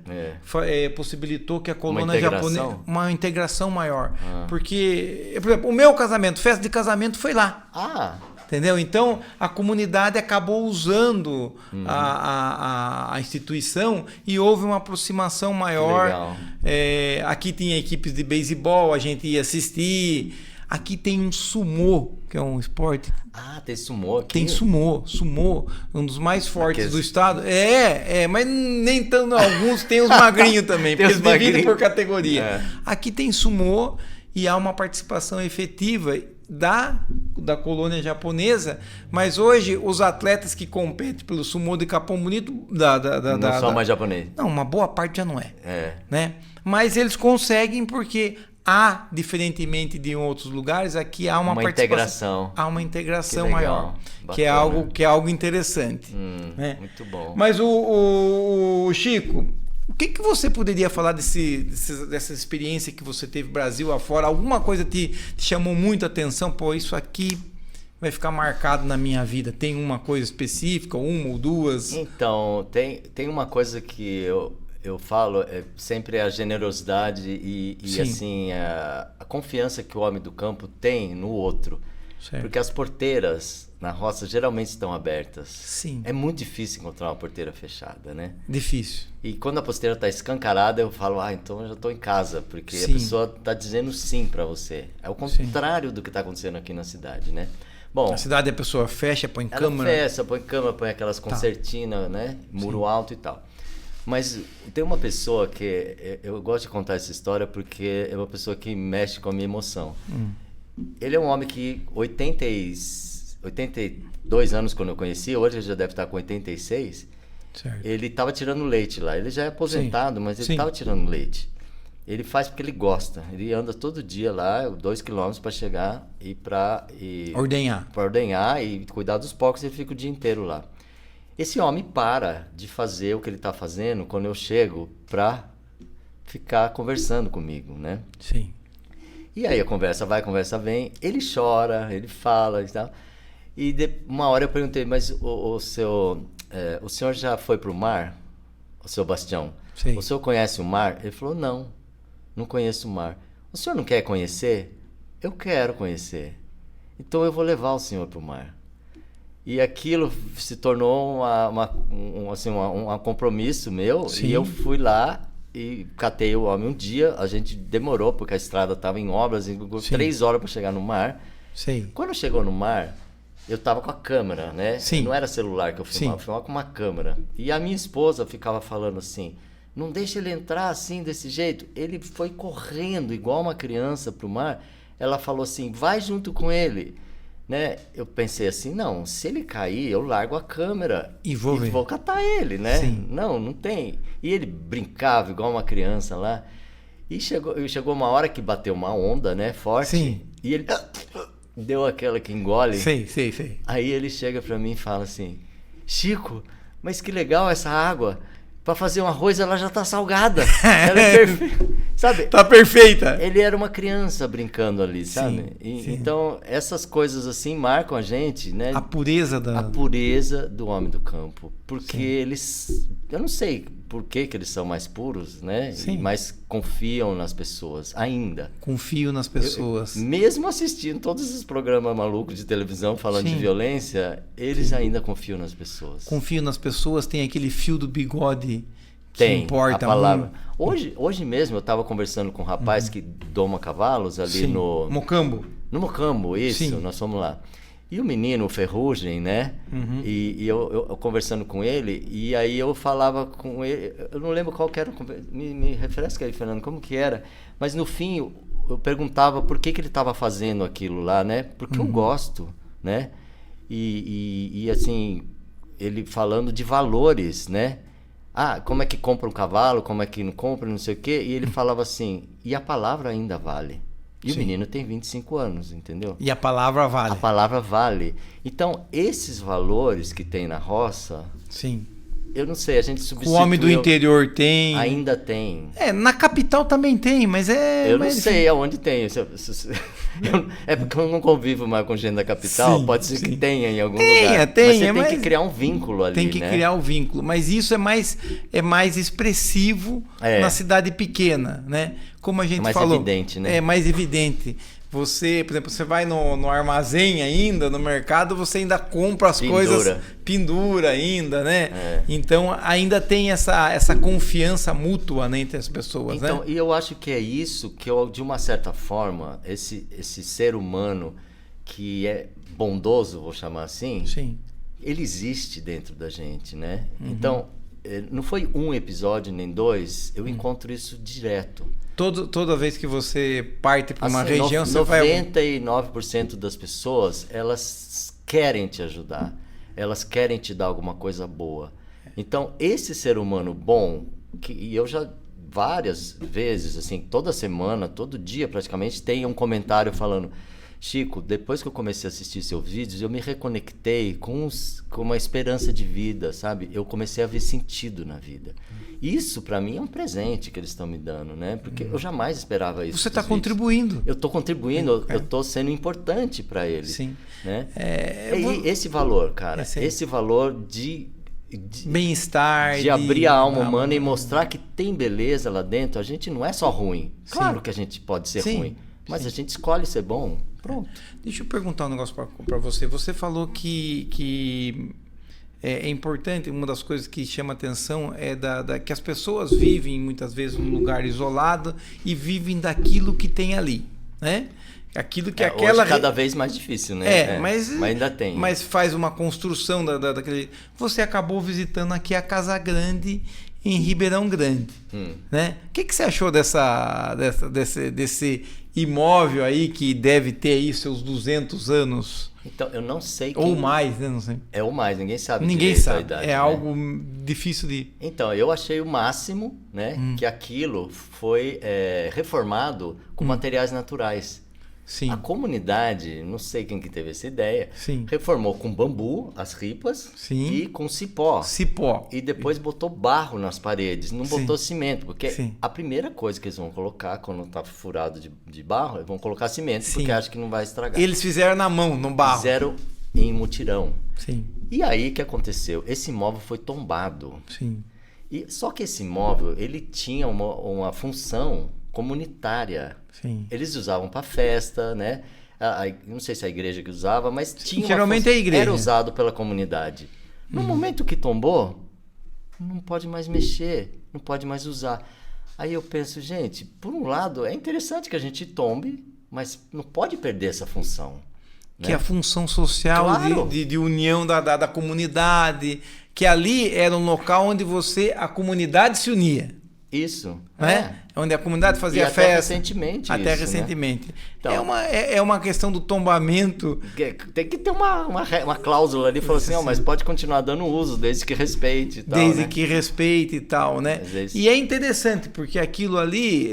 possibilitou que a colônia japonesa... Uma integração maior. Porque, por exemplo, o meu casamento, festa de casamento foi lá. Entendeu? Então, a comunidade acabou usando a instituição e houve uma aproximação maior. Aqui tinha equipes de beisebol, a gente ia assistir. Aqui tem um sumô, que é um esporte. Tem sumô aqui? Tem sumô, um dos mais fortes do estado. Mas nem tanto, alguns tem os magrinhos também, porque eles dividem por categoria. Aqui tem sumô e há uma participação efetiva da colônia japonesa, mas hoje os atletas que competem pelo sumô de Capão Bonito... não são mais japoneses. Não, uma boa parte já não é. Né? Mas eles conseguem porque... diferentemente de outros lugares, aqui há uma integração. Há uma integração maior, que é algo interessante. Né? Muito bom. Mas o Chico, o que você poderia falar dessa experiência que você teve Brasil afora? Alguma coisa te chamou muito a atenção? Pô, isso aqui vai ficar marcado na minha vida. Tem uma coisa específica, uma ou duas? Então, tem uma coisa que eu falo, sempre a generosidade e assim, a confiança que o homem do campo tem no outro. Certo. Porque as porteiras na roça geralmente estão abertas. Sim. É muito difícil encontrar uma porteira fechada, né? Difícil. E quando a porteira está escancarada, eu falo, então eu já estou em casa, porque a pessoa está dizendo sim para você. É o contrário do que está acontecendo aqui na cidade, né? Bom, na cidade a pessoa fecha, põe câmera. Põe câmera, põe aquelas concertinas, né? Muro alto e tal. Mas tem uma pessoa que... Eu gosto de contar essa história porque é uma pessoa que mexe com a minha emoção. Ele é um homem que 82 anos quando eu conheci, hoje ele já deve estar com 86. Certo. Ele estava tirando leite lá. Ele já é aposentado, mas ele estava tirando leite. Ele faz porque ele gosta. Ele anda todo dia lá, 2 quilômetros para chegar e para... ordenhar. Para ordenhar e cuidar dos porcos, ele fica o dia inteiro lá. Esse homem para de fazer o que ele está fazendo quando eu chego para ficar conversando comigo, né? Sim. E aí a conversa vai, a conversa vem, ele chora, ele fala e tal. E uma hora eu perguntei, mas o senhor já foi para o mar? O seu Bastião? Sim. O senhor conhece o mar? Ele falou, não conheço o mar. O senhor não quer conhecer? Eu quero conhecer. Então eu vou levar o senhor para o mar. E aquilo se tornou um compromisso meu. Sim. E eu fui lá e catei o homem um dia. A gente demorou, porque a estrada estava em obras, e 3 horas para chegar no mar. Sim. Quando chegou no mar, eu tava com a câmera, né? Sim. Não era celular que eu filmava, eu filmava com uma câmera. E a minha esposa ficava falando assim, não deixa ele entrar assim, desse jeito. Ele foi correndo igual uma criança pro mar. Ela falou assim, vai junto com ele. Né? Eu pensei assim, não, se ele cair, eu largo a câmera e vou catar ele, né? Sim. Não tem. E ele brincava igual uma criança lá. E chegou uma hora que bateu uma onda, né? Forte. Sim. E ele deu aquela que engole. Sei. Aí ele chega pra mim e fala assim, Chico, mas que legal essa água. Pra fazer um arroz, ela já tá salgada. Ela é perfeita. Sabe? Tá perfeita. Ele era uma criança brincando ali, sabe? Sim. Então, essas coisas assim marcam a gente, né? A pureza do homem do campo. Porque eles... Eu não sei por que eles são mais puros, né? Sim. E mais confiam nas pessoas, ainda. Confio nas pessoas. Mesmo assistindo todos esses programas malucos de televisão falando de violência, eles ainda confiam nas pessoas. Confio nas pessoas, tem aquele fio do bigode que importa a palavra. Hoje mesmo eu estava conversando com um rapaz que doma cavalos ali no Mocambo. No Mocambo, isso, Sim. Nós fomos lá. E o menino, o Ferrugem, né? E eu conversando com ele, e aí eu falava com ele, eu não lembro qual que era, me refresca aí, Fernando, como que era, mas no fim eu perguntava por que ele estava fazendo aquilo lá, né? Porque eu gosto, né? E assim, ele falando de valores, né? Ah, como é que compra um cavalo, como é que não compra, não sei o quê, e ele falava assim, e a palavra ainda vale. E o menino tem 25 anos, entendeu? E a palavra vale. A palavra vale. Então, esses valores que tem na roça... Sim. Eu não sei, a gente substituiu... O homem do interior tem... Ainda tem. Na capital também tem, mas Eu não sei aonde tem. É porque eu não convivo mais com gente da capital. Pode ser que tenha em algum lugar. Mas você tem que criar um vínculo ali, tem que criar um vínculo. Mas isso é mais expressivo na cidade pequena, né? Como a gente falou. É mais evidente, né? É mais evidente. Você, por exemplo, você vai no armazém ainda, no mercado, você ainda compra as coisas, pendura ainda, né? Então ainda tem essa confiança mútua, né, entre as pessoas, então, né? E eu acho que é isso que eu, de uma certa forma, esse ser humano que é bondoso, vou chamar assim, Sim. Ele existe dentro da gente, né? Então, não foi um episódio nem dois, eu encontro isso direto. Toda vez que você parte para uma região, você 99% das pessoas, elas querem te ajudar. Elas querem te dar alguma coisa boa. Então, esse ser humano bom, e eu já várias vezes, assim, toda semana, todo dia praticamente, tem um comentário falando: Chico, depois que eu comecei a assistir seus vídeos, eu me reconectei com uma esperança de vida, sabe? Eu comecei a ver sentido na vida. Isso, para mim, é um presente que eles estão me dando, né? Porque eu jamais esperava isso. Você está contribuindo. Eu estou contribuindo, eu estou sendo importante para eles. Sim. Né? E esse valor, cara, esse valor de bem-estar, de abrir a alma humana e mostrar que tem beleza lá dentro. A gente não é só ruim. Claro que a gente pode ser ruim, mas a gente escolhe ser bom. Pronto. Deixa eu perguntar um negócio para você. Você falou que é importante, uma das coisas que chama atenção é que as pessoas vivem muitas vezes num lugar isolado e vivem daquilo que tem ali, né? Aquilo que aquela hoje cada vez mais difícil, né? Mas ainda tem. Mas faz uma construção daquele. Você acabou visitando aqui a Casa Grande em Ribeirão Grande, né? O que você achou desse imóvel aí que deve ter aí seus 200 anos? Então, eu não sei ou mais, né? Não sei. É ou mais, ninguém sabe. Ninguém sabe. A idade, é algo difícil de... Então, eu achei o máximo, né? Que aquilo foi reformado com materiais naturais. Sim. A comunidade, não sei quem que teve essa ideia, reformou com bambu as ripas e com cipó. E depois botou barro nas paredes, não botou cimento, porque a primeira coisa que eles vão colocar quando está furado de barro, eles vão colocar cimento, porque acham que não vai estragar. Eles fizeram na mão, no barro. Fizeram em mutirão. Sim. E aí o que aconteceu? Esse imóvel foi tombado. Sim. Só que esse imóvel, ele tinha uma função comunitária. Sim. Eles usavam para festa, né? Não sei se a igreja que usava, mas tinha geralmente é a igreja. Era usado pela comunidade. No momento que tombou, não pode mais mexer, não pode mais usar. Aí eu penso, gente, por um lado é interessante que a gente tombe, mas não pode perder essa função. Que é a função social, claro, de união da comunidade, que ali era um local onde a comunidade se unia. Isso. Né? Onde a comunidade fazia até festa. Recentemente até isso, recentemente. Né? Então, é uma questão do tombamento. Tem que ter uma cláusula ali, falou assim, mas pode continuar dando uso, desde que respeite e tal. Desde que respeite e tal, né? E é interessante, porque aquilo ali,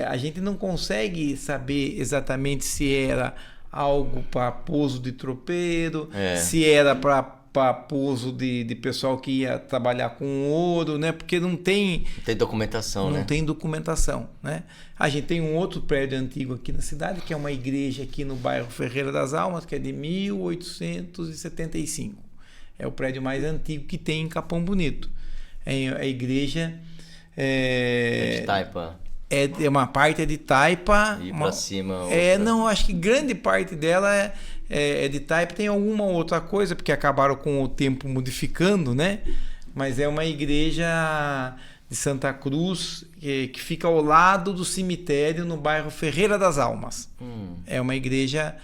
a gente não consegue saber exatamente se era algo para pouso de tropeiro, se era para pouso de pessoal que ia trabalhar com ouro, né? Porque não tem documentação, né? Não tem documentação, né? A gente tem um outro prédio antigo aqui na cidade, que é uma igreja aqui no bairro Ferreira das Almas, que é de 1875. É o prédio mais antigo que tem em Capão Bonito. A igreja é de taipa. Uma parte de taipa. E para cima... Não, acho que grande parte dela é de taipa. Tem alguma outra coisa, porque acabaram com o tempo modificando, né? Mas é uma igreja de Santa Cruz que fica ao lado do cemitério no bairro Ferreira das Almas. É uma igreja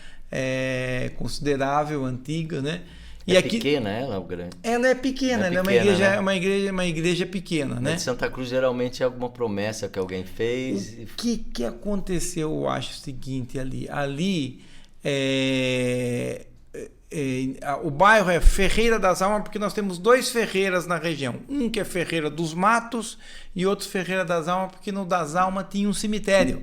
considerável, antiga, né? E aqui, pequena ela ou grande? Ela é pequena, ela é uma igreja pequena, né? De Santa Cruz geralmente é alguma promessa que alguém fez. O que aconteceu, eu acho o seguinte ali. Ali o bairro é Ferreira das Almas, porque nós temos 2 Ferreiras na região. Um que é Ferreira dos Matos e outro Ferreira das Almas, porque no das Almas tinha um cemitério.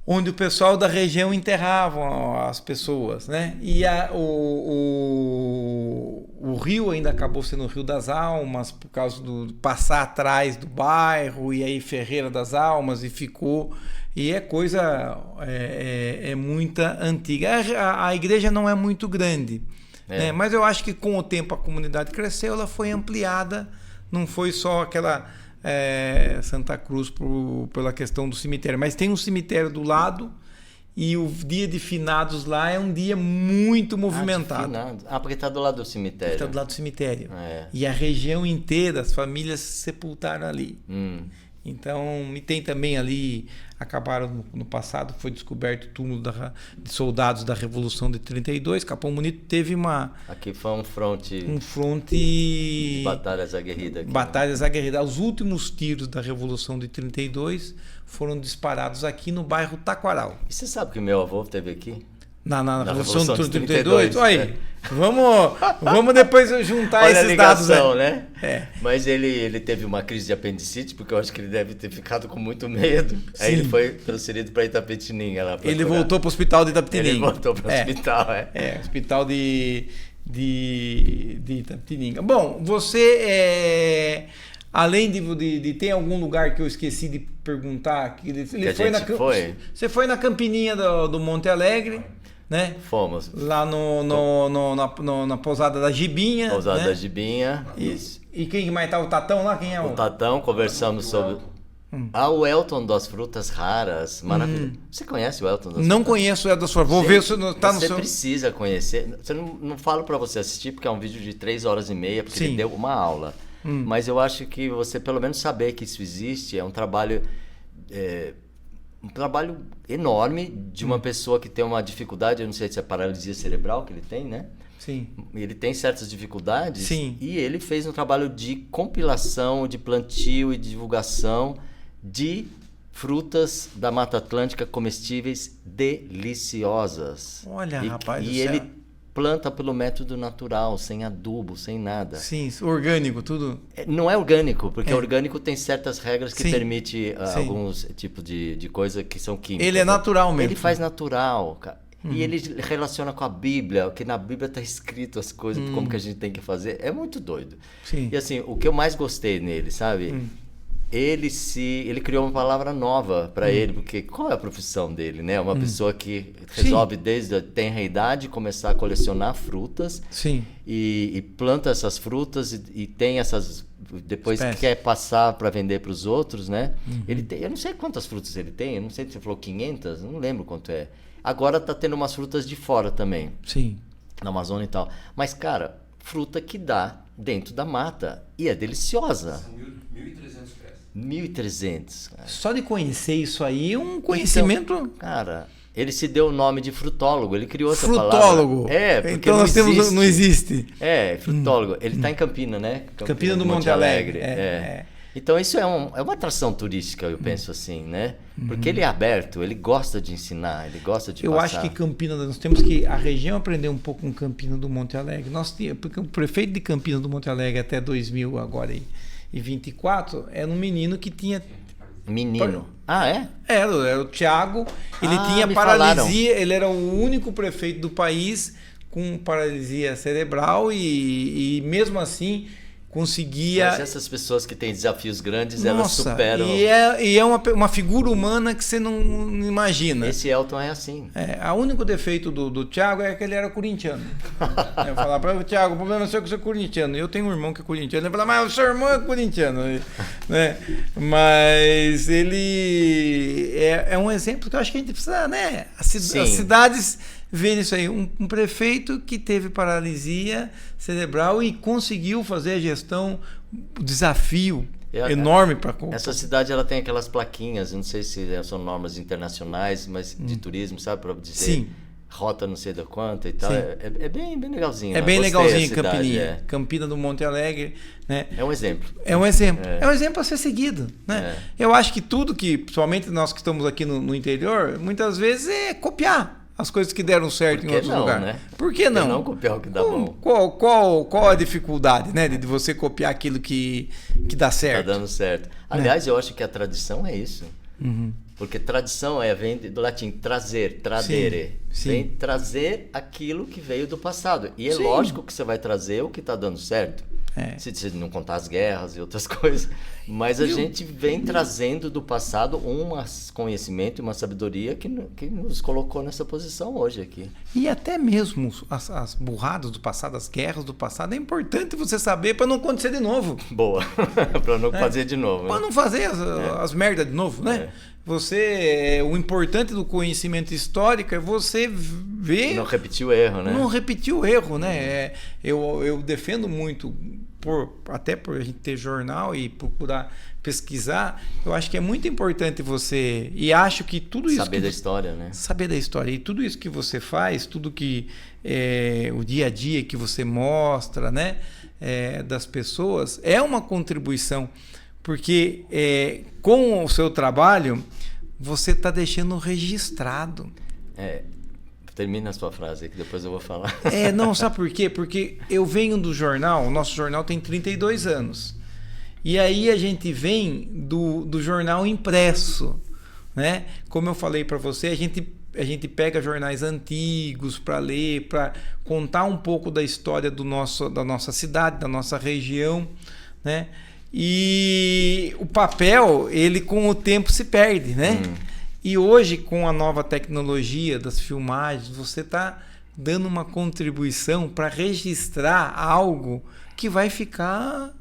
Onde o pessoal da região enterravam as pessoas, né? E o rio ainda acabou sendo o Rio das Almas, por causa do passar atrás do bairro, e aí Ferreira das Almas, e ficou... E é muita antiga. A igreja não é muito grande, né? Mas eu acho que com o tempo a comunidade cresceu, ela foi ampliada, não foi só aquela Santa Cruz pela questão do cemitério, mas tem um cemitério do lado e o dia de finados lá é um dia muito movimentado. Porque está do lado do cemitério. Está do lado do cemitério. E a região inteira, as famílias se sepultaram ali. Então, e tem também ali, acabaram no passado, foi descoberto o túmulo de soldados da Revolução de 32. Capão Bonito teve Aqui foi um fronte de batalhas aguerridas. Batalhas aguerridas. Os últimos tiros da Revolução de 32 foram disparados aqui no bairro Taquaral. E você sabe que meu avô esteve aqui? Na Revolução de 32? Olha aí, vamos depois juntar esses dados aí. Né? Mas ele teve uma crise de apendicite, porque eu acho que ele deve ter ficado com muito medo. Sim. Aí ele foi transferido para Itapetininga. Ele voltou para o hospital de Itapetininga. Ele voltou para o hospital, hospital de Itapetininga. Bom, você... Além de ter algum lugar que eu esqueci de perguntar, você foi na Campininha do Monte Alegre, né? Fomos. Lá na Pousada da Gibinha. Pousada né? da Gibinha, isso. E quem mais tá? O Tatão lá? Quem é o Tatão, conversamos sobre... o Elton das Frutas Raras, maravilhoso. Você conhece o Elton das Frutas? Não conheço o Elton das Frutas. Vou ver se tá no seu... Você precisa conhecer. Você não falo para você assistir, porque é um vídeo de 3h30, porque ele deu uma aula. Mas eu acho que você pelo menos saber que isso existe é um trabalho enorme de uma pessoa que tem uma dificuldade, eu não sei se é paralisia cerebral que ele tem, né? Sim. Ele tem certas dificuldades. Sim. E ele fez um trabalho de compilação, de plantio e de divulgação de frutas da Mata Atlântica comestíveis deliciosas. Olha, rapaz do céu. E ele planta pelo método natural, sem adubo, sem nada. Sim, orgânico, tudo. Não é orgânico, porque orgânico tem certas regras que permitem alguns tipos de coisa que são químicas. Ele é natural mesmo. Ele faz natural, cara. E ele relaciona com a Bíblia, que na Bíblia está escrito as coisas, como que a gente tem que fazer. É muito doido. Sim. E assim, o que eu mais gostei nele, sabe? Ele criou uma palavra nova para ele, porque qual é a profissão dele, né? Uma pessoa que resolve desde a tenra idade começar a colecionar frutas. Sim. E planta essas frutas e tem essas... Depois quer passar para vender para os outros, né? Ele tem, eu não sei quantas frutas ele tem, eu não sei se você falou 500, eu não lembro quanto é. Agora tá tendo umas frutas de fora também. Sim. Na Amazônia e tal. Mas, cara, fruta que dá dentro da mata. E é deliciosa. São 1.300 pés. 1.300. Só de conhecer isso aí é um conhecimento... Então, cara, Ele se deu o nome de frutólogo, ele criou essa frutólogo. palavra. Porque então nós temos, não existe. Frutólogo. Ele está em Campina, né? Campina do Monte Alegre. Então isso é uma atração turística, eu penso assim, né? Porque ele é aberto, ele gosta de ensinar, ele gosta de passar. Eu acho que Campina, nós temos que a região aprender um pouco com Campina do Monte Alegre. Porque o prefeito de Campina do Monte Alegre até 2000 agora e 24 era um menino que tinha... Menino. Ah, é? Era o Thiago. Ele tinha paralisia. Ele era o único prefeito do país com paralisia cerebral e mesmo assim conseguia... Mas essas pessoas que têm desafios grandes, elas superam... E é uma figura humana que você não imagina. Esse Elton é assim. O único defeito do Thiago é que ele era corintiano. Eu falava para o Thiago, o problema é seu que você é corintiano. Eu tenho um irmão que é corintiano. Ele falava, mas o seu irmão é corintiano. Né? Mas ele é um exemplo que eu acho que a gente precisa, né? As cidades... ver isso aí, um prefeito que teve paralisia cerebral e conseguiu fazer a gestão, desafio enorme para... Essa cidade ela tem aquelas plaquinhas, não sei se são normas internacionais, mas de turismo, sabe, para dizer rota não sei da quanta e tal. É bem legalzinho. É bem legalzinho Campininha. Campina do Monte Alegre, né? É um exemplo. É um exemplo a ser seguido, né? Eu acho que tudo que, principalmente nós que estamos aqui no interior, muitas vezes é copiar as coisas que deram certo em outros lugares. Né? Por que não? Não copiar o que dá bom. Qual a dificuldade, né, de você copiar aquilo que dá certo? Tá dando certo. Aliás, eu acho que a tradição é isso. Porque tradição vem do latim trazer, tradere. Vem trazer aquilo que veio do passado. E é lógico que você vai trazer o que está dando certo. Se você não contar as guerras e outras coisas. Mas a gente vem trazendo do passado um conhecimento e uma sabedoria que nos colocou nessa posição hoje aqui. E até mesmo as burradas do passado, as guerras do passado, é importante você saber para não acontecer de novo. Boa, para não fazer de novo. Para não fazer as merdas de novo, né? O importante do conhecimento histórico é você ver... Não repetir o erro, né? Não repetir o erro, né? Eu defendo muito, até por a gente ter jornal e procurar pesquisar, eu acho que é muito importante você... E acho que tudo isso... Saber da história, né? Saber da história. E tudo isso que você faz, tudo que... o dia a dia que você mostra, né? Das pessoas, é uma contribuição. Porque com o seu trabalho, você está deixando registrado. Termina a sua frase aí, que depois eu vou falar. Não, sabe por quê? Porque eu venho do jornal, o nosso jornal tem 32 anos. E aí a gente vem do jornal impresso, né? Como eu falei para você, a gente pega jornais antigos para ler, para contar um pouco da história da nossa cidade, da nossa região, né? E o papel, ele com o tempo se perde, né? E hoje, com a nova tecnologia das filmagens, você está dando uma contribuição para registrar algo que vai ficar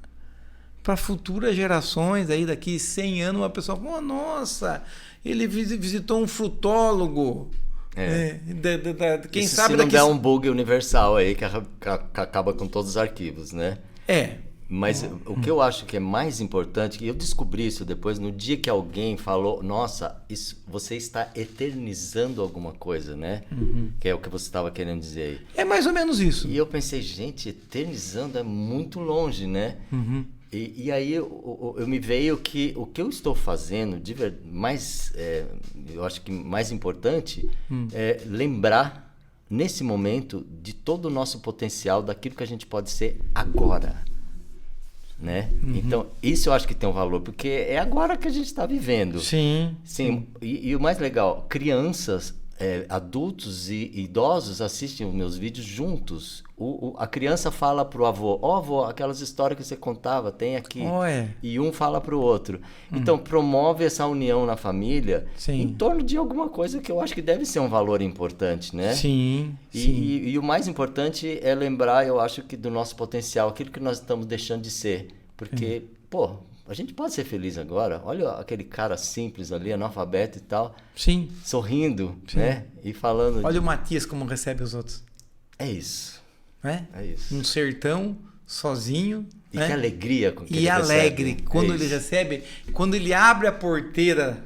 para futuras gerações. Aí daqui 100 anos uma pessoa fala, nossa, ele visitou um frutólogo. Quem isso sabe se não der um bug universal aí que acaba com todos os arquivos, né? Mas o que eu acho que é mais importante, que eu descobri isso depois, no dia que alguém falou, nossa, você está eternizando alguma coisa, né? Que é o que você estava querendo dizer aí. É mais ou menos isso. E eu pensei, gente, eternizando é muito longe, né? E aí eu me veio que o que eu estou fazendo, eu acho que mais importante, é lembrar, nesse momento, de todo o nosso potencial, daquilo que a gente pode ser agora. Né? Então, isso eu acho que tem um valor, porque é agora que a gente está vivendo. Sim. E o mais legal, crianças, adultos e idosos assistem os meus vídeos juntos. A criança fala pro avô, avô, aquelas histórias que você contava, tem aqui. E um fala pro outro. Então, promove essa união na família em torno de alguma coisa que eu acho que deve ser um valor importante, né? E o mais importante é lembrar, eu acho, que do nosso potencial, aquilo que nós estamos deixando de ser. Porque, a gente pode ser feliz agora. Olha aquele cara simples ali, analfabeto e tal. Sorrindo, né? E falando... Olha o Matias como recebe os outros. É isso. É isso. Um sertão, sozinho. E que alegria com que ele recebe. E alegre. Quando ele recebe, quando ele abre a porteira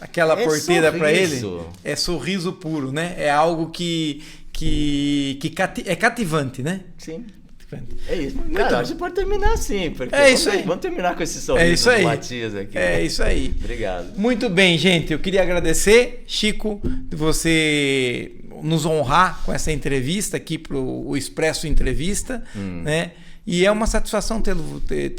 aquela porteira para ele, é sorriso puro, né? É algo que é cativante, né? Sim. É isso. Cara, a gente pode terminar assim, porque vamos terminar com esse sorriso do Matias aqui. É isso aí. Obrigado. Muito bem, gente. Eu queria agradecer, Chico, de você nos honrar com essa entrevista aqui para o Expresso Entrevista, né? E é uma satisfação ter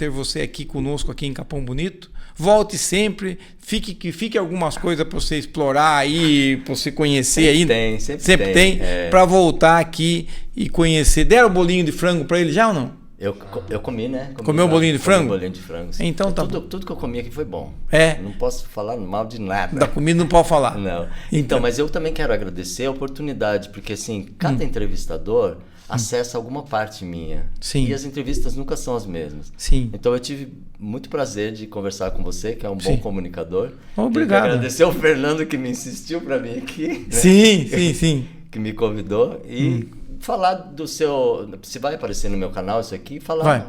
você aqui conosco, aqui em Capão Bonito. Volte sempre, fique algumas coisas para você explorar aí, para você conhecer aí. Sempre tem. Para voltar aqui e conhecer. Deram o bolinho de frango para ele já ou não? Eu comi, né? Comeu o bolinho de frango? Bolinho de frango, sim. Então tá tudo que eu comi aqui foi bom. Não posso falar mal de nada. Da comida não pode falar. Não. Então, mas eu também quero agradecer a oportunidade, porque assim, cada entrevistador acessa alguma parte minha. Sim. E as entrevistas nunca são as mesmas. Sim. Então eu tive muito prazer de conversar com você, que é um bom comunicador. Obrigado. Quero agradecer ao Fernando que me insistiu para vir aqui. Né? Sim. Que me convidou. E falar do seu... Se vai aparecer no meu canal isso aqui,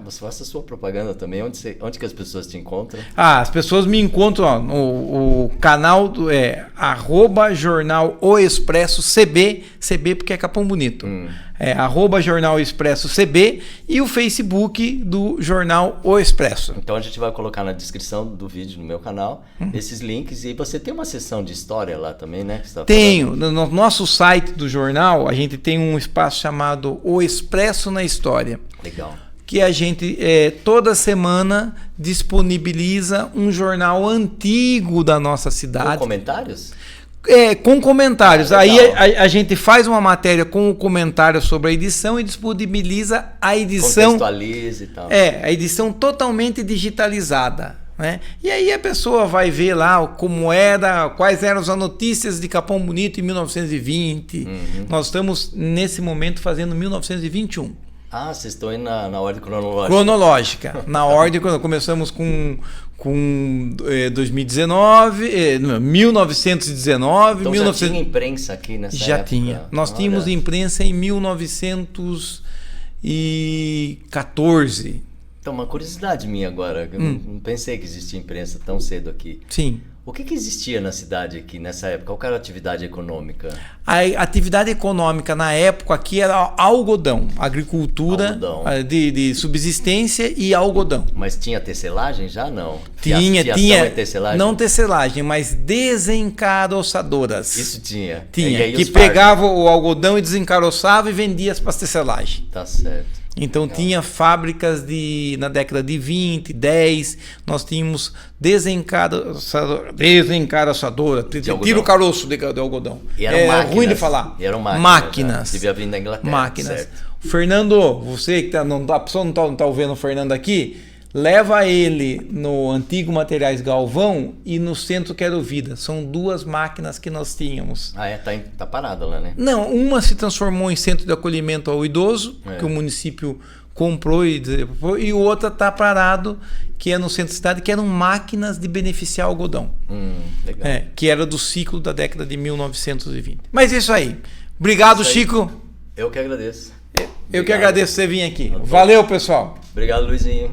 você faça a sua propaganda também. Onde que as pessoas te encontram? As pessoas me encontram no canal @Jornal O Expresso CB porque é Capão Bonito. @Jornal Expresso CB e o Facebook do Jornal O Expresso. Então a gente vai colocar na descrição do vídeo no meu canal esses links, e aí você tem uma seção de história lá também, né? Tenho. No nosso site do jornal, a gente tem um espaço chamado O Expresso na História. Legal. Que a gente toda semana disponibiliza um jornal antigo da nossa cidade. Com comentários? Com comentários. Aí a gente faz uma matéria com o comentário sobre a edição e disponibiliza a edição. Contextualiza e tal. A edição totalmente digitalizada. Né? E aí a pessoa vai ver lá quais eram as notícias de Capão Bonito em 1920. Nós estamos, nesse momento, fazendo 1921. Vocês estão aí na ordem cronológica. Cronológica. Na ordem, quando começamos com 2019, 1919. Então já tinha imprensa aqui nessa época? Já tinha. Nós tínhamos imprensa em 1914. Então, uma curiosidade minha agora. Eu não pensei que existia imprensa tão cedo aqui. Sim. O que existia na cidade aqui nessa época? Qual era a atividade econômica? A atividade econômica na época aqui era algodão, agricultura de subsistência e algodão. Mas tinha tecelagem já? Não. Tinha. Tecelagem? Não tecelagem, mas desencaroçadoras. Isso tinha. Tinha, que pegava o algodão e desencaroçava e vendia para as tecelagens. Tá certo. Então legal. Tinha fábricas na década de 20, 10, nós tínhamos desencaroçadora, tira o caroço de algodão. E eram máquinas, ruim de falar. E eram máquinas. Devia vir da Inglaterra. Máquinas. Certo. Fernando, você que a pessoa não tá ouvindo o Fernando aqui, leva ele no Antigo Materiais Galvão e no Centro Quero Vida. São 2 máquinas que nós tínhamos. Tá parada lá, né? Não, uma se transformou em centro de acolhimento ao idoso, que o município comprou e outra está parado, que é no centro da cidade, que eram máquinas de beneficiar algodão. Legal. Que era do ciclo da década de 1920. Mas isso aí. Obrigado, Chico. Eu que agradeço. Eu que agradeço você vir aqui. Valeu, pessoal. Obrigado, Luizinho.